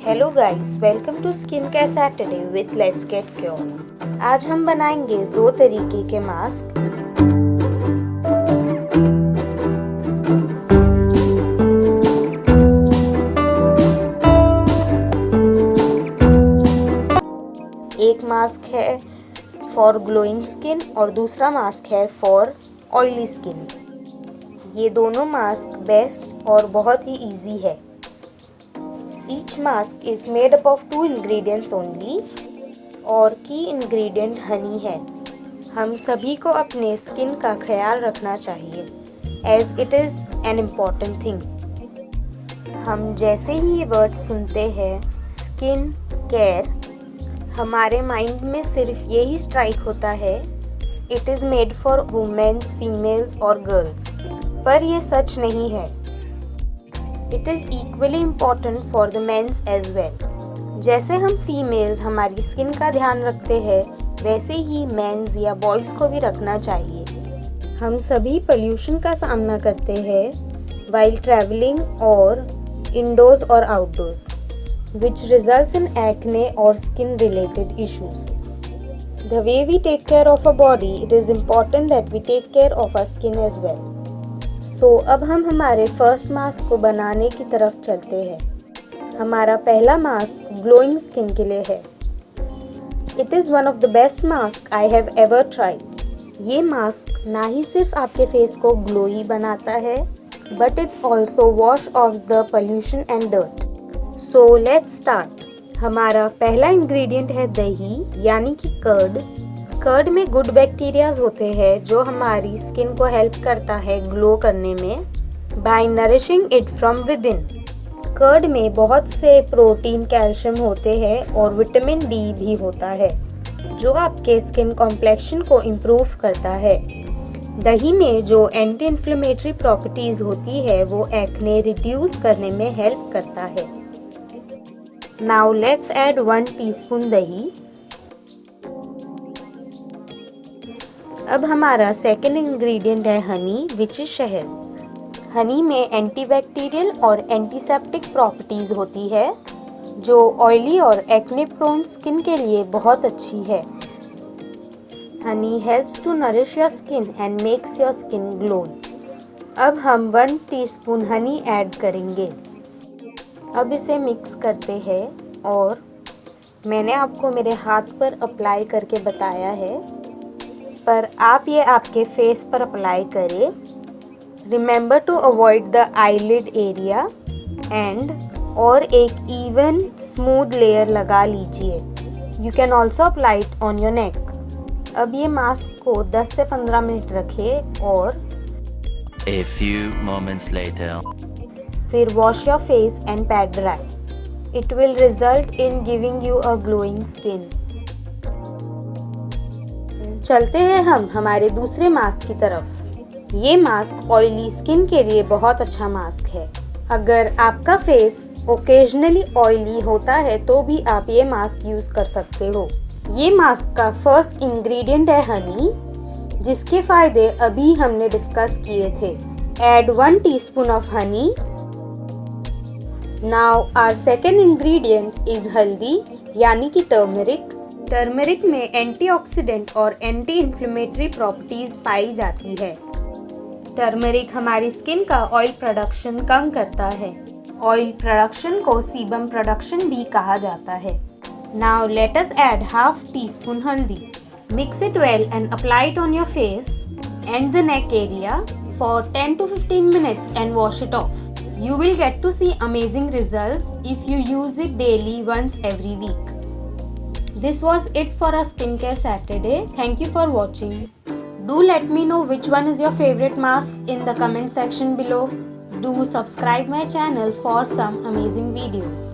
Hello guys, welcome to skin care Saturday with let's get cure. आज हम बनाएंगे दो तरीके के मास्क। एक मास्क है फॉर ग्लोइंग स्किन और दूसरा मास्क है फॉर ऑयली स्किन। ये दोनों मास्क बेस्ट और बहुत ही इजी है। Each mask is made up of 2 ingredients only और की ingredient हनी है। हम सभी को अपने स्किन का ख्याल रखना चाहिए as it is an important thing। हम जैसे ही ये वर्ड सुनते हैं स्किन केयर, हमारे माइंड में सिर्फ यही स्ट्राइक होता है it is made for womens, females और गर्ल्स, पर ये सच नहीं है। It is equally important for the mens as well. जैसे हम फीमेल्स हमारी स्किन का ध्यान रखते हैं वैसे ही मेंस या बॉयज़ को भी रखना चाहिए। हम सभी पोल्यूशन का सामना करते हैं वाइल ट्रैवलिंग और इंडोर्स और outdoors, which results in acne or skin related issues. The way we take care of our body, it is important that we take care of our skin as well. So अब हम हमारे first mask को बनाने की तरफ चलते हैं। हमारा पहला मास्क ग्लोइंग स्किन के लिए है। It is one of the best mask I have ever tried. ये मास्क ना ही सिर्फ आपके फेस को ग्लोई बनाता है, but it also wash off the pollution and dirt. So let's start. हमारा पहला इंग्रेडिएंट है दही यानी कि कर्ड। कर्ड में गुड बैक्टीरियाज होते हैं जो हमारी स्किन को हेल्प करता है ग्लो करने में by nourishing it from within. Curd में बहुत से प्रोटीन, कैल्शियम होते हैं और विटामिन डी भी होता है जो आपके स्किन कॉम्प्लेक्शन को इम्प्रूव करता है। दही में जो एंटी इन्फ्लेमेटरी प्रॉपर्टीज होती है वो एक्ने रिड्यूस करने में हेल्प करता है। Now let's add 1 teaspoon दही। अब हमारा सेकेंड इंग्रेडिएंट है हनी विच इज शहद। हनी में एंटीबैक्टीरियल और एंटीसेप्टिक प्रॉपर्टीज होती है जो ऑयली और एक्ने प्रोन स्किन के लिए बहुत अच्छी है। Honey helps to nourish your skin and makes your skin glowy. अब हम 1 टीस्पून हनी ऐड करेंगे। अब इसे मिक्स करते हैं और मैंने आपको मेरे हाथ पर अप्लाई करके बताया है, पर आप ये आपके फेस पर अप्लाई करें। Remember to avoid the eyelid area and और एक इवन स्मूथ लेयर लगा लीजिए। You can also apply it on your neck. अब ये मास्क को 10 से 15 मिनट रखें और A few moments later. फिर wash your face and PAT dry. It will result in giving you a glowing skin. चलते हैं हम हमारे दूसरे मास्क की तरफ। ये मास्क ऑयली स्किन के लिए बहुत अच्छा मास्क है। अगर आपका फेस ओकेजनली ऑयली होता है तो भी आप ये मास्क यूज कर सकते हो। ये मास्क का फर्स्ट इंग्रेडिएंट है हनी, जिसके फायदे अभी हमने डिस्कस किए थे। Add 1 teaspoon of honey. Now our second ingredient is haldi यानी कि टर्मरिक। टर्मरिक में एंटीऑक्सीडेंट और एंटी इन्फ्लेमेटरी प्रॉपर्टीज पाई जाती है। टर्मरिक हमारी स्किन का ऑयल प्रोडक्शन कम करता है। ऑयल प्रोडक्शन को सीबम प्रोडक्शन भी कहा जाता है। Now let us add half teaspoon हल्दी। Mix it well and apply it on your face and the neck area for 10 to 15 minutes and wash it off. You will get to see amazing results if you use it daily once every week. This was it for our skincare Saturday. Thank you for watching. Do let me know which one is your favorite mask in the comment section below. Do subscribe my channel for some amazing videos.